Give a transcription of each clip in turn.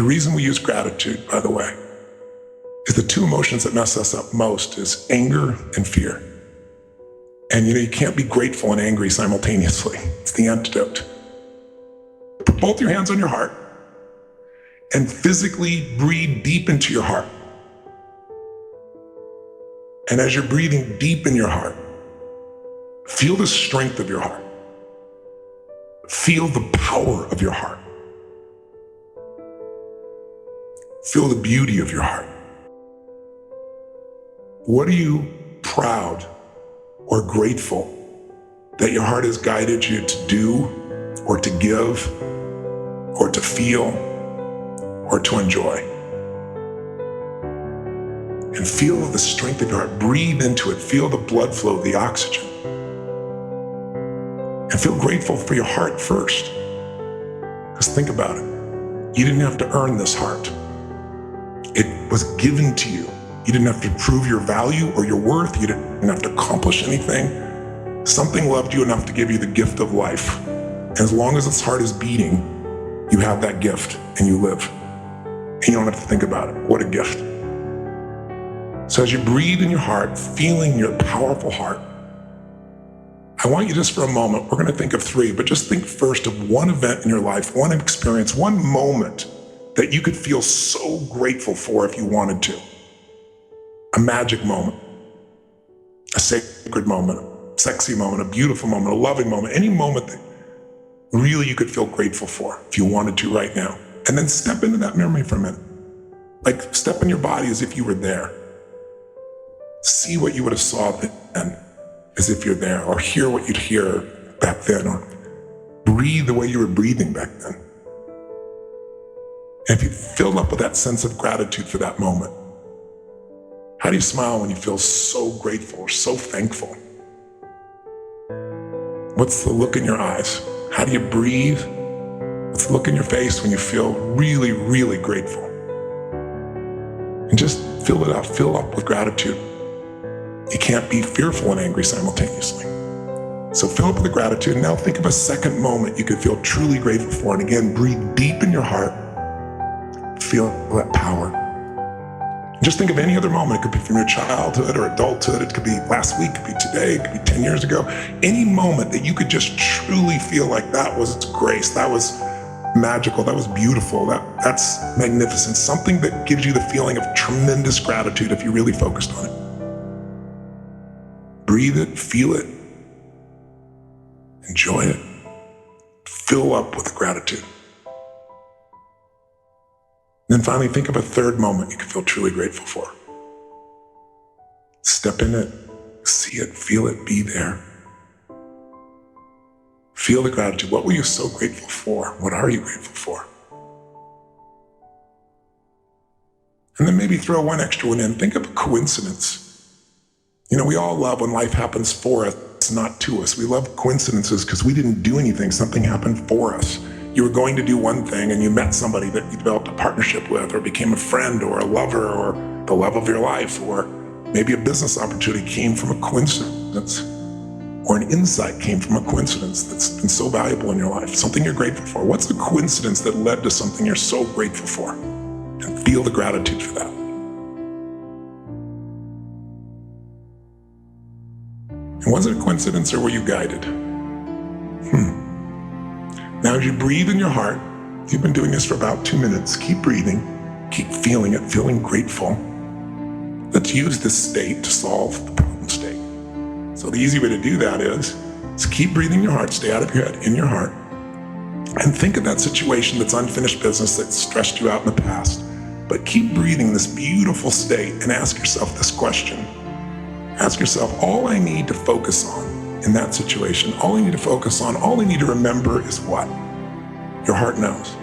The reason we use gratitude, by the way, is the two emotions that mess us up most is anger and fear. And you can't be grateful and angry simultaneously. It's the antidote. Put both your hands on your heart and physically breathe deep into your heart. And as you're breathing deep in your heart, feel the strength of your heart. Feel the power of your heart. Feel the beauty of your heart. What are you proud or grateful that your heart has guided you to do or to give or to feel or to enjoy? And feel the strength of your heart. Breathe into it. Feel the blood flow, the oxygen. And feel grateful for your heart first. Because think about it. You didn't have to earn this heart. It was given to you. You didn't have to prove your value or your worth. You didn't have to accomplish anything. Something loved you enough to give you the gift of life. And as long as its heart is beating, you have that gift and you live. And you don't have to think about it. What a gift. So as you breathe in your heart, feeling your powerful heart, I want you just for a moment, we're going to think of three, but just think first of one event in your life, one experience, one moment that you could feel so grateful for if you wanted to. A magic moment, a sacred moment, a sexy moment, a beautiful moment, a loving moment, any moment that really you could feel grateful for if you wanted to right now. And then step into that memory for a minute. Like step in your body as if you were there. See what you would have saw then as if you're there, or hear what you'd hear back then, or breathe the way you were breathing back then. And if you filled up with that sense of gratitude for that moment, how do you smile when you feel so grateful or so thankful? What's the look in your eyes? How do you breathe? What's the look in your face when you feel really, really grateful? And just fill it up, fill up with gratitude. You can't be fearful and angry simultaneously. So fill up with the gratitude. And now think of a second moment you could feel truly grateful for. And again, breathe deep in your heart. Feel that power. Just think of any other moment. It could be from your childhood or adulthood. It could be last week, it could be today, it could be 10 years ago. Any moment that you could just truly feel like that was its grace, that was magical, that was beautiful, that's magnificent. Something that gives you the feeling of tremendous gratitude if you really focused on it. Breathe it, feel it, enjoy it. Fill up with gratitude. Then finally, think of a third moment you can feel truly grateful for. Step in it, see it, feel it, be there. Feel the gratitude. What were you so grateful for? What are you grateful for? And then maybe throw one extra one in. Think of a coincidence. We all love when life happens for us, not to us. We love coincidences because we didn't do anything. Something happened for us. You were going to do one thing and you met somebody that you developed a partnership with, or became a friend or a lover or the love of your life, or maybe a business opportunity came from a coincidence, or an insight came from a coincidence that's been so valuable in your life, something you're grateful for. What's the coincidence that led to something you're so grateful for? And feel the gratitude for that. And was it a coincidence or were you guided? Now as you breathe in your heart, you've been doing this for about 2 minutes, keep breathing, keep feeling it, feeling grateful. Let's use this state to solve the problem state. So the easy way to do that is keep breathing in your heart, stay out of your head, in your heart, and think of that situation that's unfinished business that stressed you out in the past. But keep breathing this beautiful state and ask yourself this question. Ask yourself, all I need to focus on in that situation, all I need to focus on, all I need to remember is what? Your heart knows.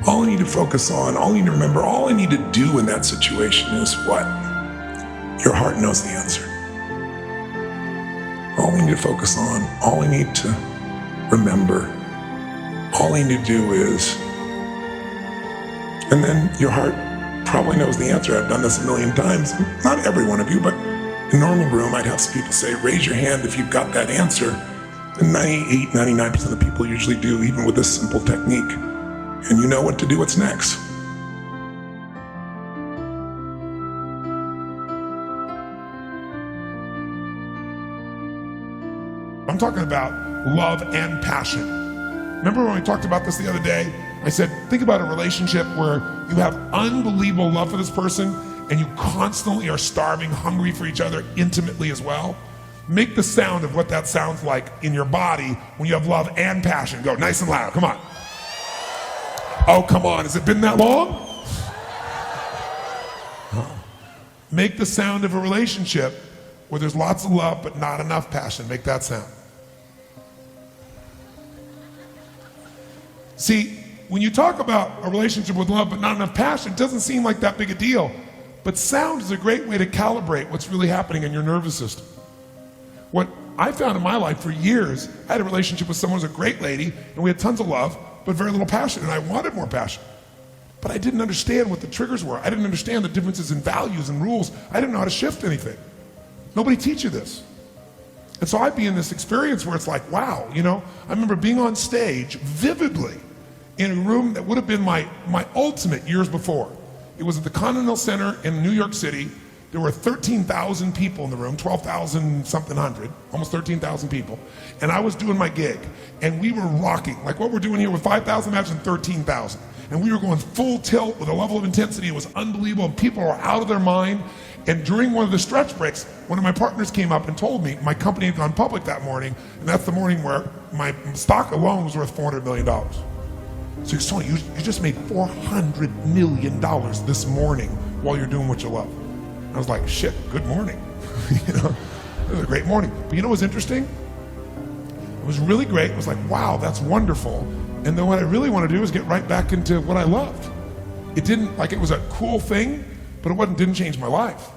All I need to focus on, all I need to remember, all I need to do in that situation is what? Your heart knows the answer. All I need to focus on, all I need to remember, all I need to do is, and then your heart probably knows the answer. I've done this a million times. Not every one of you, but in a normal room, I'd have some people say, raise your hand if you've got that answer. And 98, 99% of the people usually do, even with this simple technique. And you know what to do, what's next. I'm talking about love and passion. Remember when we talked about this the other day? I said, think about a relationship where you have unbelievable love for this person and you constantly are starving, hungry for each other intimately as well. Make the sound of what that sounds like in your body when you have love and passion. Go nice and loud, come on. Oh, come on, has it been that long? Make the sound of a relationship where there's lots of love but not enough passion. Make that sound. See, when you talk about a relationship with love but not enough passion, it doesn't seem like that big a deal. But sound is a great way to calibrate what's really happening in your nervous system. What I found in my life for years, I had a relationship with someone who was a great lady, and we had tons of love, but very little passion, and I wanted more passion. But I didn't understand what the triggers were. I didn't understand the differences in values and rules. I didn't know how to shift anything. Nobody teaches you this. And so I'd be in this experience where it's like, wow, you know, I remember being on stage vividly in a room that would have been my ultimate years before. It was at the Continental Center in New York City. There were 13,000 people in the room, 12,000 something hundred, almost 13,000 people. And I was doing my gig, and we were rocking, like what we're doing here with 5,000, imagine 13,000. And we were going full tilt with a level of intensity. It was unbelievable, and people were out of their mind. And during one of the stretch breaks, one of my partners came up and told me my company had gone public that morning, and that's the morning where my stock alone was worth $400 million. So he's telling you, you just made $400 million this morning while you're doing what you love. I was like, shit, good morning. You know, it was a great morning. But you know what's interesting? It was really great. It was like, wow, that's wonderful. And then what I really want to do is get right back into what I loved. It didn't, like it was a cool thing, but it didn't change my life.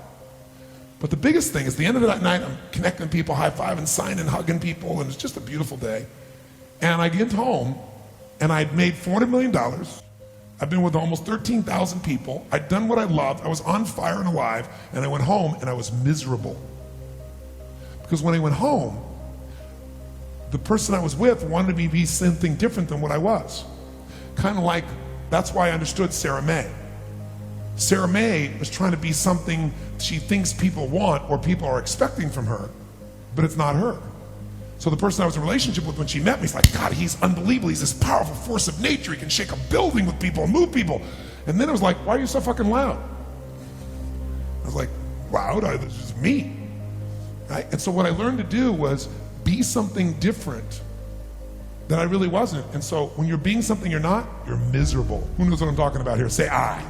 But the biggest thing is the end of that night, I'm connecting people, high-fiving, signing, hugging people, and it's just a beautiful day. And I get home, and I'd made $400 million. I've been with almost 13,000 people. I'd done what I loved. I was on fire and alive, and I went home, and I was miserable. Because when I went home, the person I was with wanted me to be something different than what I was. Kind of like, that's why I understood Sarah May. Sarah May was trying to be something she thinks people want or people are expecting from her, but it's not her. So the person I was in a relationship with when she met me, is like, God, he's unbelievable. He's this powerful force of nature. He can shake a building with people and move people. And then it was like, why are you so fucking loud? I was like, loud? This is me. Right? And so what I learned to do was be something different that I really wasn't. And so when you're being something you're not, you're miserable. Who knows what I'm talking about here? Say I.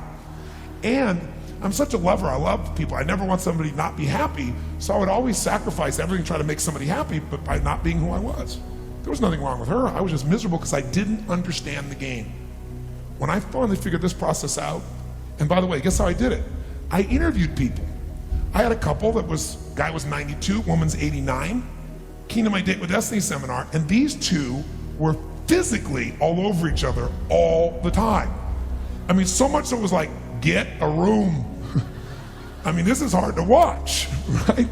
And I'm such a lover. I love people. I never want somebody to not be happy. So I would always sacrifice everything to try to make somebody happy, but by not being who I was. There was nothing wrong with her. I was just miserable because I didn't understand the game. When I finally figured this process out, and by the way, guess how I did it? I interviewed people. I had a couple guy was 92, woman's 89, came to my Date with Destiny seminar, and these two were physically all over each other all the time. I mean, so much so it was like, get a room. I mean, this is hard to watch, right?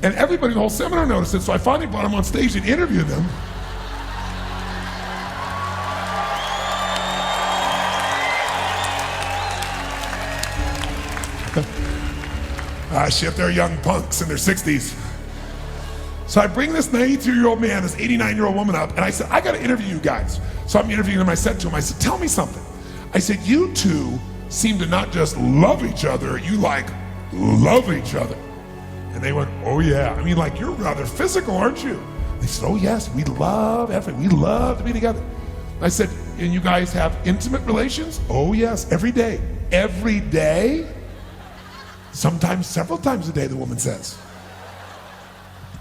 And everybody in the whole seminar noticed it, so I finally brought them on stage and interviewed them. Shit, they're young punks in their 60s. So I bring this 92-year-old man, this 89-year-old woman up, and I said, I gotta interview you guys. So I'm interviewing them. I said to him, I said, tell me something. I said, you two seem to not just love each other, you like love each other. And they went, oh yeah. I mean, like, you're rather physical, aren't you? They said, oh yes, we love effort. We love to be together. I said, and you guys have intimate relations? Oh yes, every day. Every day? Sometimes several times a day, the woman says.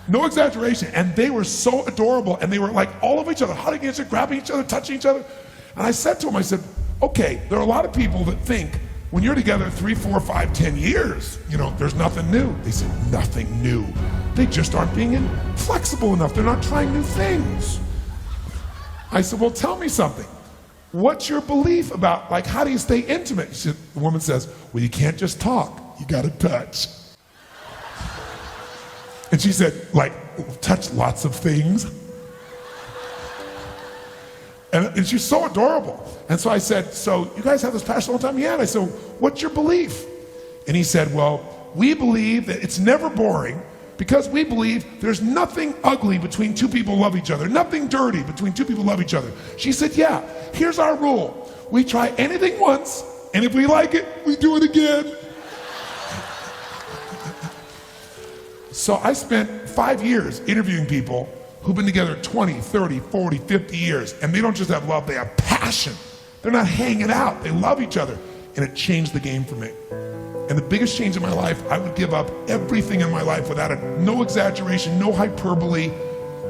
No exaggeration. And they were so adorable, and they were like all over each other, hugging each other, grabbing each other, touching each other. And I said to him, I said, okay, there are a lot of people that think when you're together 3, 4, 5, 10 years, you know, there's nothing new. They said, nothing new. They just aren't being flexible enough. They're not trying new things. I said, well, tell me something. What's your belief about, like, how do you stay intimate? The woman says, well, you can't just talk. You gotta touch. And she said, like, touch lots of things. And she's so adorable. And so I said, so you guys have this passion all the time? Yeah. And I said, what's your belief? And he said, well, we believe that it's never boring Because we believe there's nothing ugly between two people who love each other, nothing dirty between two people who love each other. She said, yeah, here's our rule. We try anything once, and if we like it, we do it again. So I spent 5 years interviewing people who've been together 20, 30, 40, 50 years, and they don't just have love, they have passion. They're not hanging out, they love each other. And it changed the game for me. And the biggest change in my life, I would give up everything in my life without no exaggeration, no hyperbole,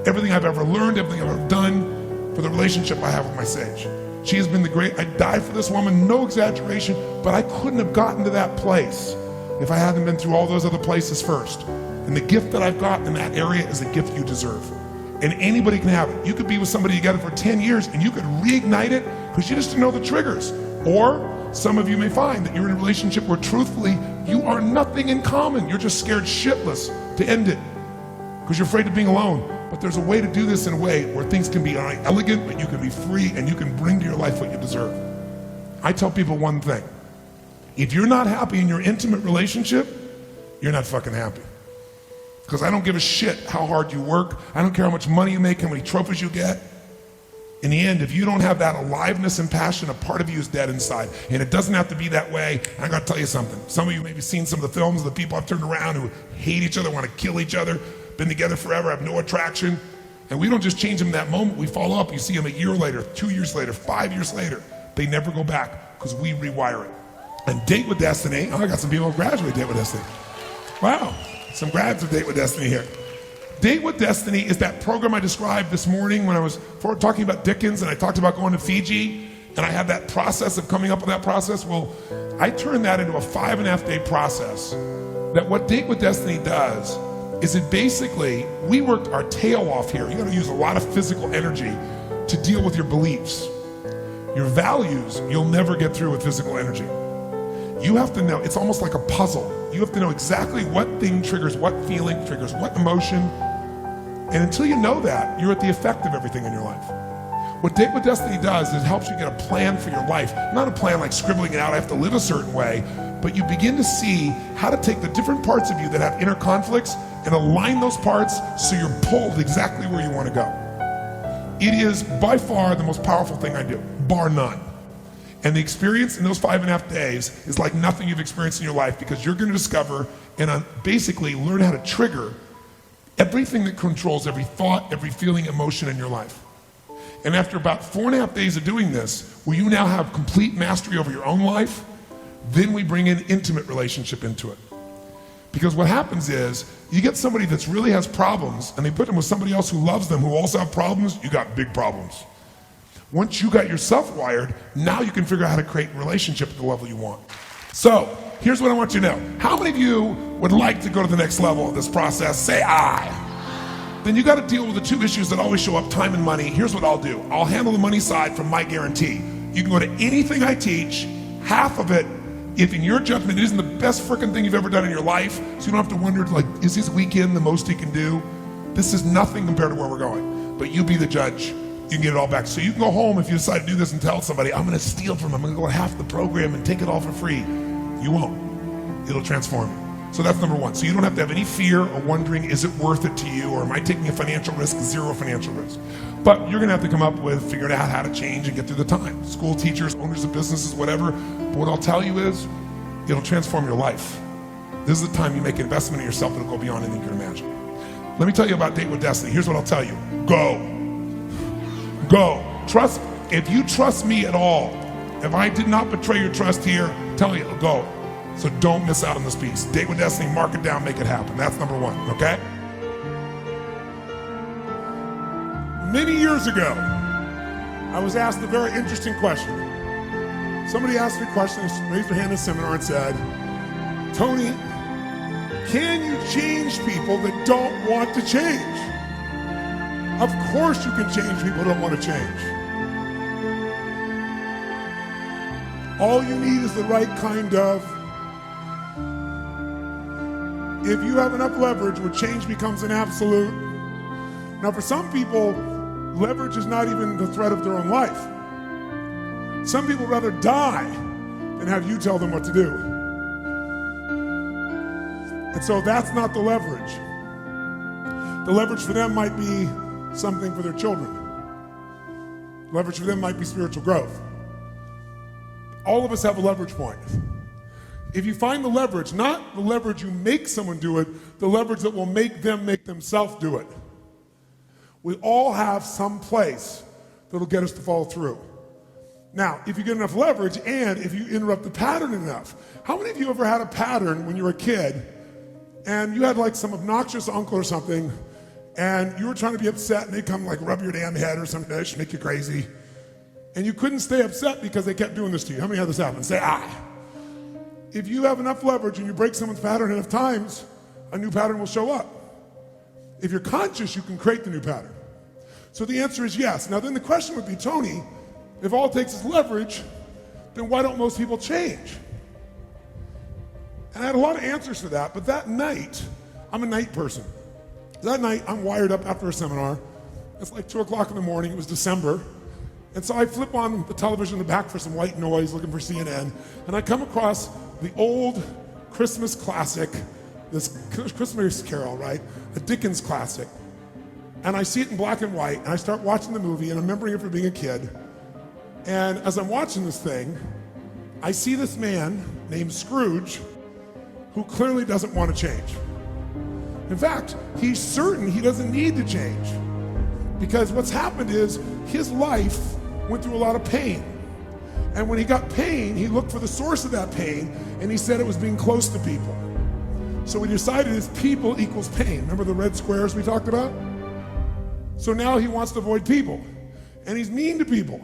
everything I've ever learned, everything I've ever done for the relationship I have with my sage. She has been the great, I'd die for this woman, no exaggeration, but I couldn't have gotten to that place if I hadn't been through all those other places first. And the gift that I've got in that area is a gift you deserve. And anybody can have it. You could be with somebody together for 10 years and you could reignite it because you just didn't know the triggers. Or some of you may find that you're in a relationship where truthfully, you are nothing in common. You're just scared shitless to end it because you're afraid of being alone. But there's a way to do this in a way where things can be elegant, but you can be free and you can bring to your life what you deserve. I tell people one thing. If you're not happy in your intimate relationship, you're not fucking happy. Because I don't give a shit how hard you work. I don't care how much money you make, how many trophies you get. In the end, if you don't have that aliveness and passion, a part of you is dead inside. And it doesn't have to be that way. I gotta tell you something. Some of you maybe seen some of the films of the people I've turned around who hate each other, want to kill each other, been together forever, have no attraction. And we don't just change them that moment. We follow up. You see them a year later, 2 years later, 5 years later. They never go back because we rewire it. And Date with Destiny. Oh, I got some people who graduate Date with Destiny. Wow. Some grads of Date with Destiny here. Date with Destiny is that program I described this morning when I was talking about Dickens and I talked about going to Fiji and I had that process of coming up with that process. Well, I turned that into a 5.5 day process that what Date with Destiny does is it basically, we worked our tail off here. You gotta use a lot of physical energy to deal with your beliefs. Your values, you'll never get through with physical energy. You have to know, it's almost like a puzzle. You have to know exactly what thing triggers what feeling, triggers what emotion. And until you know that, you're at the effect of everything in your life. What Date with Destiny does is it helps you get a plan for your life. Not a plan like scribbling it out, I have to live a certain way, but you begin to see how to take the different parts of you that have inner conflicts and align those parts so you're pulled exactly where you want to go. It is by far the most powerful thing I do, bar none. And the experience in those 5.5 days is like nothing you've experienced in your life because you're going to discover and basically learn how to trigger everything that controls every thought, every feeling, emotion in your life. And after about 4.5 days of doing this, where you now have complete mastery over your own life, then we bring in intimate relationship into it. Because what happens is, you get somebody that really has problems and they put them with somebody else who loves them, who also have problems, you got big problems. Once you got yourself wired, now you can figure out how to create a relationship at the level you want. So, here's what I want you to know. How many of you would like to go to the next level of this process? Say I. Then you got to deal with the two issues that always show up, time and money. Here's what I'll do. I'll handle the money side from my guarantee. You can go to anything I teach, half of it, if in your judgment it isn't the best freaking thing you've ever done in your life, so you don't have to wonder, like, is this weekend the most he can do? This is nothing compared to where we're going. But you be the judge. You can get it all back. So you can go home if you decide to do this and tell somebody, I'm gonna steal from them, I'm gonna go half the program and take it all for free. You won't. It'll transform you. So that's number one. So you don't have to have any fear or wondering, is it worth it to you, or am I taking a financial risk? Zero financial risk. But you're gonna have to come up with figuring out how to change and get through the time. School teachers, owners of businesses, whatever. But what I'll tell you is, it'll transform your life. This is the time you make an investment in yourself that'll go beyond anything you can imagine. Let me tell you about Date with Destiny. Here's what I'll tell you. Go. Go. Trust. If you trust me at all, if I did not betray your trust here, tell you, go. So don't miss out on this piece. Date with Destiny, mark it down, make it happen. That's number one, okay? Many years ago, I was asked a very interesting question. Somebody asked me a question, raised their hand in a seminar and said, Tony, can you change people that don't want to change? Of course you can change people who don't want to change. All you need is the right kind of, if you have enough leverage where change becomes an absolute. Now for some people, leverage is not even the threat of their own life. Some people rather die than have you tell them what to do. And so that's not the leverage. The leverage for them might be something for their children. Leverage for them might be spiritual growth. All of us have a leverage point. If you find the leverage, not the leverage you make someone do it, the leverage that will make them make themselves do it. We all have some place that'll get us to follow through. Now, if you get enough leverage and if you interrupt the pattern enough, how many of you ever had a pattern when you were a kid and you had like some obnoxious uncle or something and you were trying to be upset and they come like rub your damn head or something that should make you crazy and you couldn't stay upset because they kept doing this to you? How many had this happen? Say aye. If you have enough leverage and you break someone's pattern enough times, a new pattern will show up. If you're conscious, you can create the new pattern. So the answer is yes. Now then the question would be, Tony, if all it takes is leverage, then why don't most people change? And I had a lot of answers for that, but that night, I'm a night person. That night, I'm wired up after a seminar. It's like 2 o'clock in the morning, it was December. And so I flip on the television in the back for some white noise, looking for CNN, and I come across the old Christmas classic, this Christmas Carol, right? A Dickens classic. And I see it in black and white, and I start watching the movie, and I'm remembering it from being a kid. And as I'm watching this thing, I see this man named Scrooge who clearly doesn't want to change. In fact, he's certain he doesn't need to change because what's happened is his life went through a lot of pain. And when he got pain, he looked for the source of that pain, and he said it was being close to people. So what he decided is people equals pain. Remember the red squares we talked about? So now he wants to avoid people, and he's mean to people.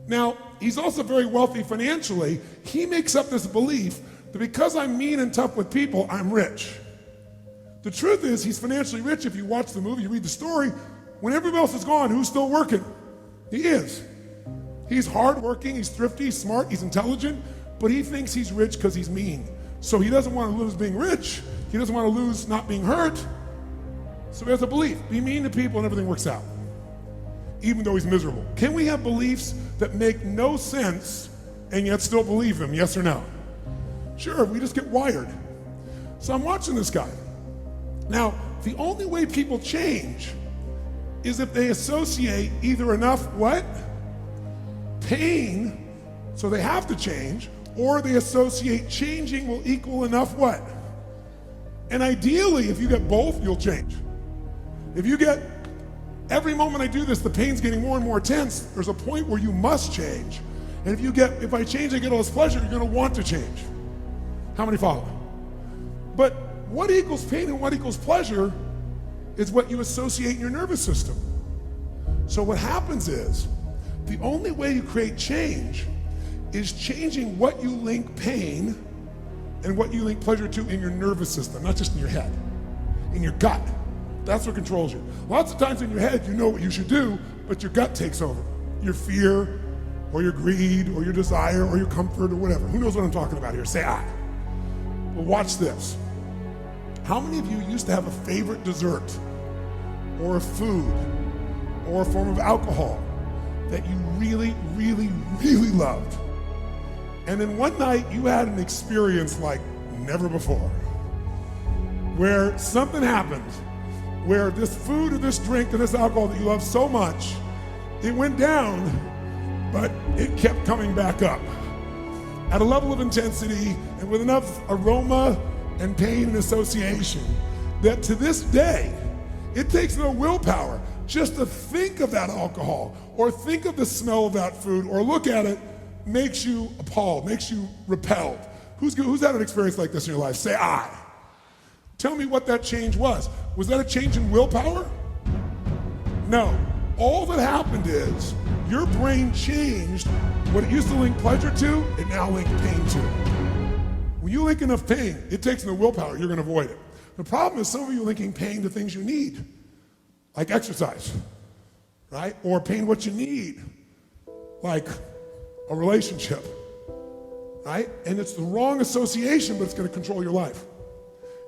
Now, he's also very wealthy financially. He makes up this belief that because I'm mean and tough with people, I'm rich. The truth is, he's financially rich. If you watch the movie, you read the story, when everybody else is gone, who's still working? He is. He's hardworking, he's thrifty, he's smart, he's intelligent, but he thinks he's rich because he's mean. So he doesn't want to lose being rich. He doesn't want to lose not being hurt. So he has a belief, be mean to people and everything works out, even though he's miserable. Can we have beliefs that make no sense and yet still believe them, yes or no? Sure, we just get wired. So I'm watching this guy. Now, the only way people change is if they associate either enough what? Pain, so they have to change, or they associate changing will equal enough what? And ideally, if you get both, you'll change. If you get, every moment I do this, the pain's getting more and more intense, there's a point where you must change. And if I change, I get all this pleasure, you're gonna want to change. How many follow? But what equals pain and what equals pleasure is what you associate in your nervous system. So what happens is, the only way you create change is changing what you link pain and what you link pleasure to in your nervous system, not just in your head, in your gut. That's what controls you. Lots of times in your head, you know what you should do, but your gut takes over. Your fear, or your greed, or your desire, or your comfort, or whatever. Who knows what I'm talking about here? Say aye. Well, watch this. How many of you used to have a favorite dessert, or a food, or a form of alcohol that you really, really, really loved? And then one night you had an experience like never before, where something happened, where this food or this drink or this alcohol that you love so much, it went down, but it kept coming back up at a level of intensity and with enough aroma and pain and association that to this day, it takes no willpower just to think of that alcohol or think of the smell of that food or look at it makes you appalled, makes you repelled. Who's had an experience like this in your life? Say aye. Tell me what that change was. Was that a change in willpower? No. All that happened is your brain changed what it used to link pleasure to, it now links pain to. When you link enough pain, it takes no willpower, you're gonna avoid it. The problem is some of you are linking pain to things you need, like exercise, right? Or pain what you need, like a relationship, right? And it's the wrong association, but it's gonna control your life.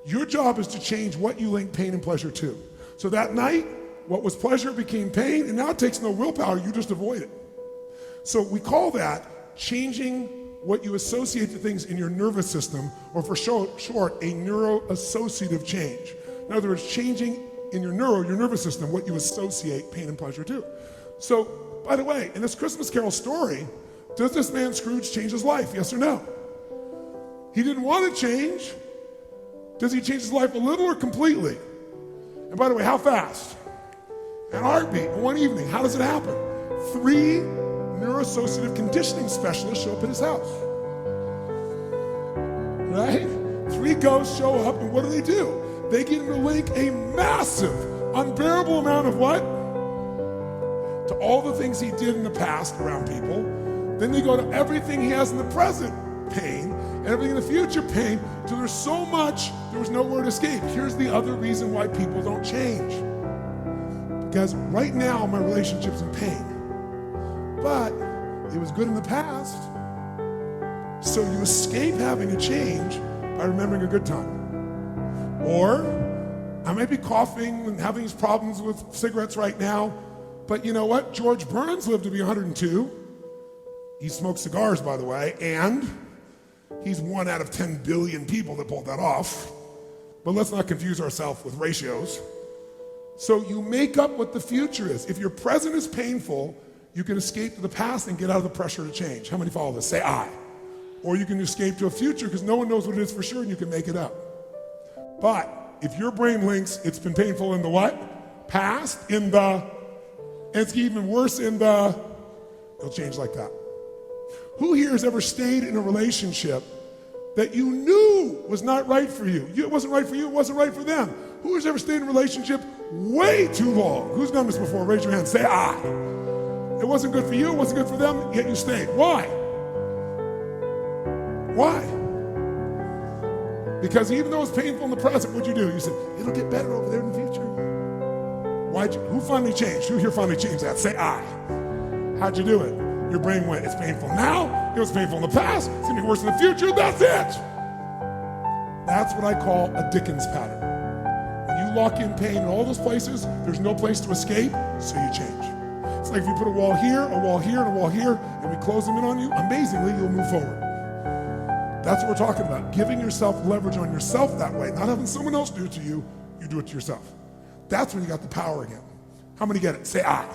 Your job is to change what you link pain and pleasure to. So that night, what was pleasure became pain, and now it takes no willpower, you just avoid it. So we call that changing what you associate to things in your nervous system, or for short, a neuroassociative change. In other words, changing in your nervous system, what you associate pain and pleasure to. So, by the way, in this Christmas Carol story, does this man Scrooge change his life? Yes or no? He didn't want to change. Does he change his life a little or completely? And by the way, how fast? An heartbeat, in one evening. How does it happen? 3 neuroassociative conditioning specialists show up at his house. Right? 3 ghosts show up, and what do? They get him to link a massive, unbearable amount of what? To all the things he did in the past around people. Then they go to everything he has in the present, pain, and everything in the future, pain, till there's so much, there was nowhere to escape. Here's the other reason why people don't change. Because right now, my relationship's in pain. But it was good in the past. So you escape having a change by remembering a good time. Or, I might be coughing and having these problems with cigarettes right now, but you know what? George Burns lived to be 102. He smoked cigars, by the way, and he's 1 out of 10 billion people that pulled that off. But let's not confuse ourselves with ratios. So you make up what the future is. If your present is painful, you can escape to the past and get out of the pressure to change. How many follow this? Say I. Or you can escape to a future because no one knows what it is for sure and you can make it up. But if your brain links, it's been painful in the what? Past, in the, and it's even worse in the, it'll change like that. Who here has ever stayed in a relationship that you knew was not right for you? It wasn't right for you, it wasn't right for them. Who has ever stayed in a relationship way too long? Who's done this before? Raise your hand, say I. It wasn't good for you, it wasn't good for them, yet you stayed. Why? Why? Because even though it's painful in the present, what'd you do? You said, it'll get better over there in the future. Who finally changed? Who here finally changed that? Say I. How'd you do it? Your brain went, it's painful now, it was painful in the past, it's gonna be worse in the future, that's it. That's what I call a Dickens pattern. When you lock in pain in all those places, there's no place to escape, so you change. It's like if you put a wall here, and a wall here, and we close them in on you, amazingly, you'll move forward. That's what we're talking about. Giving yourself leverage on yourself that way, not having someone else do it to you, you do it to yourself. That's when you got the power again. How many get it? Say I.